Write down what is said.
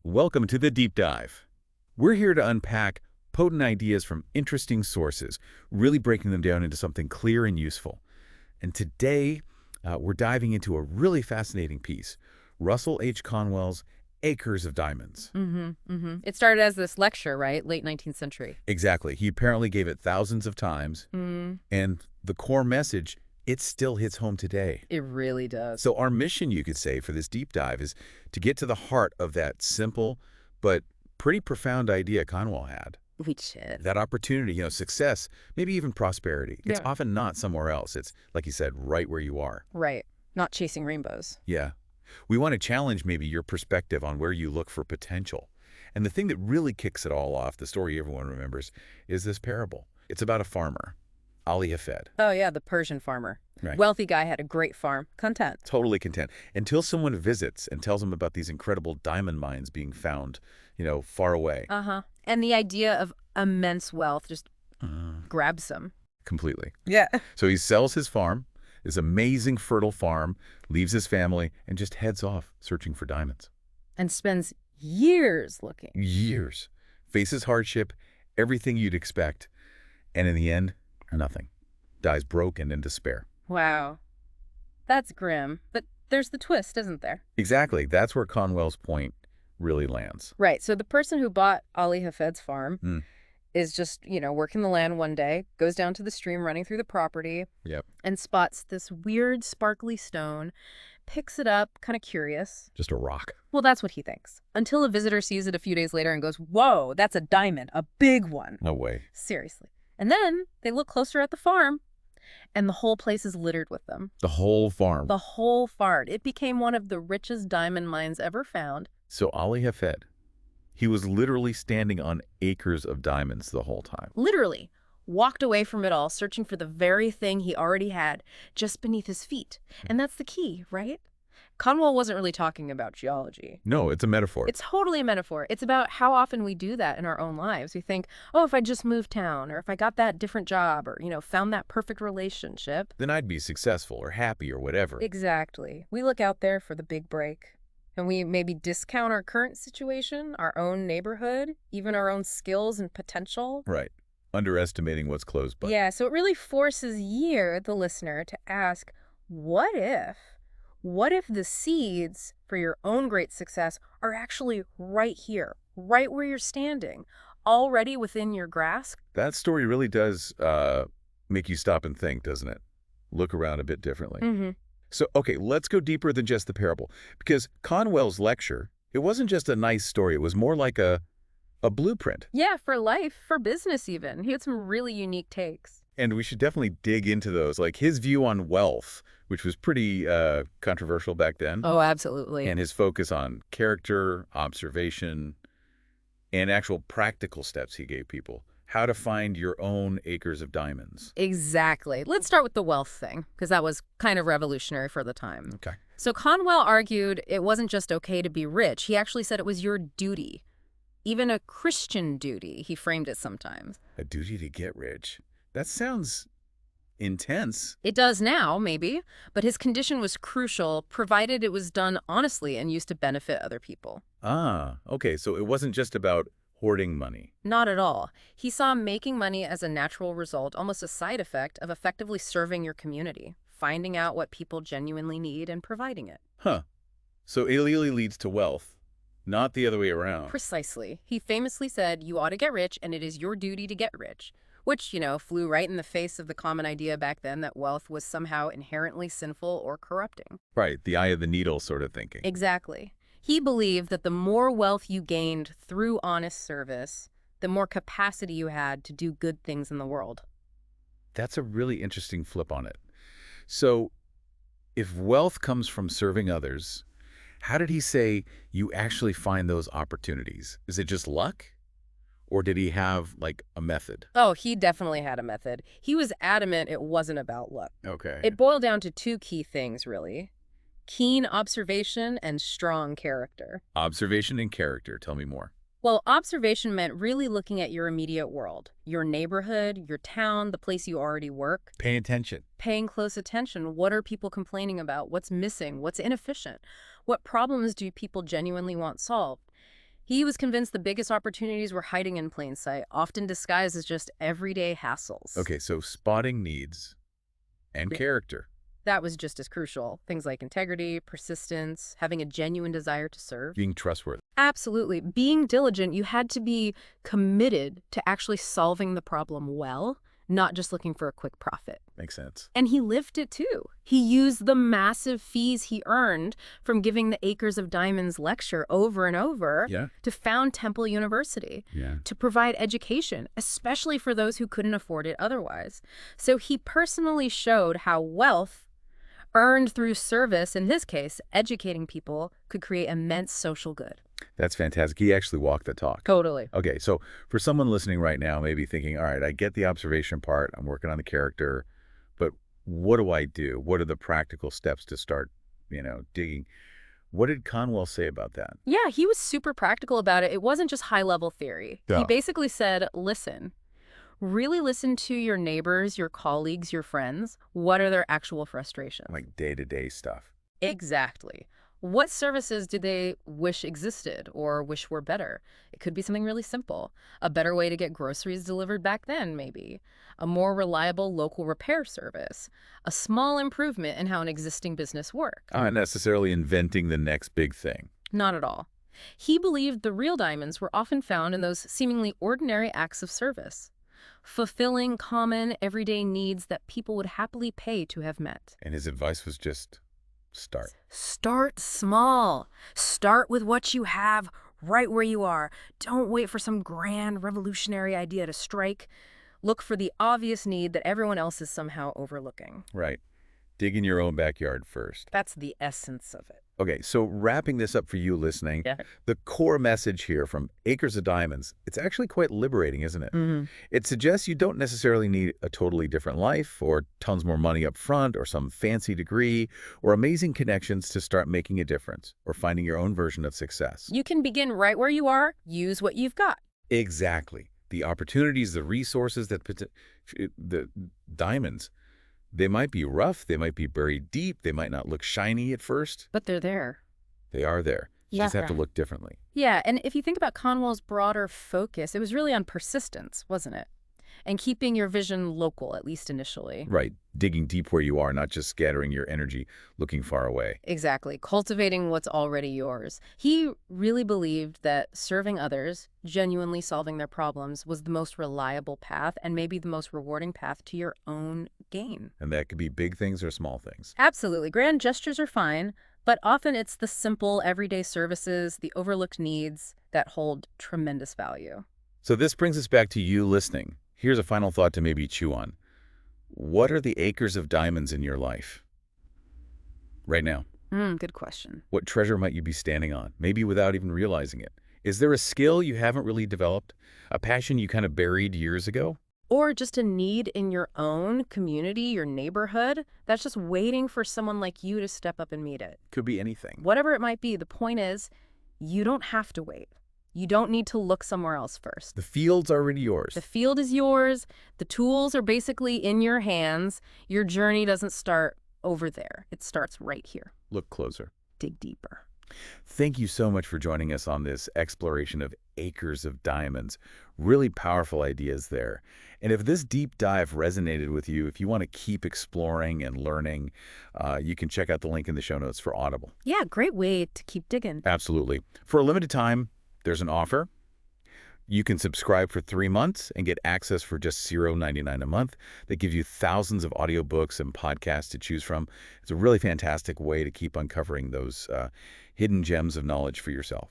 Welcome to the Deep Dive. We're here to unpack potent ideas from interesting sources, really breaking them down into something clear and useful. And today, we're diving into a really fascinating piece, Russell H. Conwell's Acres of Diamonds. It started as this lecture, right? Late 19th century. Exactly. He apparently gave it thousands of times, and the core message, it still hits home today. It really does. So our mission, you could say, for this deep dive is to get to the heart of that simple but pretty profound idea Conwell had. We should. That opportunity, success, maybe even prosperity. It's Yeah. often not somewhere else. It's, like you said, right where you are. Right. Not chasing rainbows. Yeah. We want to challenge maybe your perspective on where you look for potential. And the thing that really kicks it all off, the story everyone remembers, is this parable. It's about a farmer, Ali Hafed. Oh, yeah, the Persian farmer. Right. Wealthy guy had a great farm. Content. Totally content. Until someone visits and tells him about these incredible diamond mines being found, far away. And the idea of immense wealth just grabs him. Completely. Yeah. So he sells his farm, this amazing fertile farm, leaves his family, and just heads off searching for diamonds. And spends years looking. Years. Faces hardship, everything you'd expect. And in the end, nothing. Dies broken in despair. Wow. That's grim. But there's the twist, isn't there? Exactly. That's where Conwell's point really lands. Right. So the person who bought Ali Hafed's farm is just, working the land one day, goes down to the stream running through the property, Yep. and spots this weird sparkly stone, picks it up, kind of curious. Just a rock. Well, that's what he thinks. Until a visitor sees it a few days later and goes, whoa, that's a diamond, a big one. No way. Seriously. And then they look closer at the farm, and the whole place is littered with them. The whole farm. The whole farm. It became one of the richest diamond mines ever found. So Ali Hafed, he was literally standing on acres of diamonds the whole time. Literally. Walked away from it all, searching for the very thing he already had just beneath his feet. And that's the key, right? Conwell wasn't really talking about geology. No, it's a metaphor. It's totally a metaphor. It's about how often we do that in our own lives. We think, oh, if I just moved town, or if I got that different job, or, found that perfect relationship. Then I'd be successful or happy or whatever. Exactly. We look out there for the big break. And we maybe discount our current situation, our own neighborhood, even our own skills and potential. Right. Underestimating what's close by. Yeah, so it really forces you, the listener, to ask, what if? What if the seeds for your own great success are actually right here, right where you're standing, already within your grasp? That story really does make you stop and think, doesn't it? Look around a bit differently. So, okay, let's go deeper than just the parable. Because Conwell's lecture, it wasn't just a nice story. It was more like a blueprint. Yeah, for life, for business even. He had some really unique takes. And we should definitely dig into those. Like his view on wealth, which was pretty controversial back then. Oh, absolutely. And his focus on character, observation, and actual practical steps he gave people. How to find your own acres of diamonds. Exactly. Let's start with the wealth thing, because that was kind of revolutionary for the time. Okay. So Conwell argued it wasn't just okay to be rich. He actually said it was your duty. Even a Christian duty, he framed it sometimes. A duty to get rich. That sounds intense. It does now, maybe, but his condition was crucial, provided it was done honestly and used to benefit other people. Ah, okay. So it wasn't just about hoarding money. Not at all. He saw making money as a natural result, almost a side effect of effectively serving your community, finding out what people genuinely need and providing it. Huh. So it really leads to wealth, not the other way around. Precisely. He famously said, you ought to get rich, and it is your duty to get rich. Which, flew right in the face of the common idea back then that wealth was somehow inherently sinful or corrupting. Right, the eye of the needle sort of thinking. Exactly. He believed that the more wealth you gained through honest service, the more capacity you had to do good things in the world. That's a really interesting flip on it. So, if wealth comes from serving others, how did he say you actually find those opportunities? Is it just luck? Or did he have, like, a method? Oh, he definitely had a method. He was adamant it wasn't about luck. Okay. It boiled down to two key things, really. Keen observation and strong character. Observation and character. Tell me more. Well, observation meant really looking at your immediate world, your neighborhood, your town, the place you already work. Paying attention. Paying close attention. What are people complaining about? What's missing? What's inefficient? What problems do people genuinely want solved? He was convinced the biggest opportunities were hiding in plain sight, often disguised as just everyday hassles. Okay, so spotting needs and Yeah. character. That was just as crucial. Things like integrity, persistence, having a genuine desire to serve. Being trustworthy. Absolutely. Being diligent, you had to be committed to actually solving the problem well, not just looking for a quick profit. Makes sense. And he lived it too. He used the massive fees he earned from giving the Acres of Diamonds lecture over and over Yeah. to found Temple University, Yeah. to provide education, especially for those who couldn't afford it otherwise. So he personally showed how wealth earned through service, in his case, educating people, could create immense social good. That's fantastic. He actually walked the talk. Totally. Okay, so for someone listening right now, maybe thinking, all right, I get the observation part, I'm working on the character, but what do I do? What are the practical steps to start, digging? What did Conwell say about that? Yeah, he was super practical about it. It wasn't just high-level theory. He Yeah. basically said, listen, really listen to your neighbors, your colleagues, your friends. What are their actual frustrations? Like day-to-day stuff. Exactly. What services do they wish existed or wish were better? It could be something really simple. A better way to get groceries delivered back then, maybe. A more reliable local repair service. A small improvement in how an existing business worked. Not necessarily inventing the next big thing. Not at all. He believed the real diamonds were often found in those seemingly ordinary acts of service, fulfilling common, everyday needs that people would happily pay to have met. And his advice was just start. Start small. Start with what you have right where you are. Don't wait for some grand revolutionary idea to strike. Look for the obvious need that everyone else is somehow overlooking. Right. Dig in your own backyard first. That's the essence of it. Okay, so wrapping this up for you listening, Yeah. the core message here from Acres of Diamonds, it's actually quite liberating, isn't it? Mm-hmm. It suggests you don't necessarily need a totally different life or tons more money up front or some fancy degree or amazing connections to start making a difference or finding your own version of success. You can begin right where you are. Use what you've got. Exactly. The opportunities, the resources, the diamonds, they might be rough, they might be buried deep, they might not look shiny at first. But they're there. They are there. You just have to look differently. Yeah, and if you think about Conwell's broader focus, it was really on persistence, wasn't it? And keeping your vision local, at least initially. Right. Digging deep where you are, not just scattering your energy looking far away. Exactly. Cultivating what's already yours. He really believed that serving others, genuinely solving their problems, was the most reliable path and maybe the most rewarding path to your own gain. And that could be big things or small things. Absolutely. Grand gestures are fine, but often it's the simple, everyday services, the overlooked needs that hold tremendous value. So this brings us back to you listening. Here's a final thought to maybe chew on. What are the acres of diamonds in your life right now? Good question. What treasure might you be standing on, maybe without even realizing it? Is there a skill you haven't really developed, a passion you kind of buried years ago? Or just a need in your own community, your neighborhood, that's just waiting for someone like you to step up and meet it. Could be anything. Whatever it might be, the point is, you don't have to wait. You don't need to look somewhere else first. The field's already yours. The field is yours. The tools are basically in your hands. Your journey doesn't start over there. It starts right here. Look closer. Dig deeper. Thank you so much for joining us on this exploration of Acres of Diamonds. Really powerful ideas there. And if this deep dive resonated with you, if you want to keep exploring and learning, you can check out the link in the show notes for Audible. Yeah, great way to keep digging. Absolutely. For a limited time, there's an offer. You can subscribe for 3 months and get access for just $0.99 a month. That gives you thousands of audiobooks and podcasts to choose from. It's a really fantastic way to keep uncovering those hidden gems of knowledge for yourself.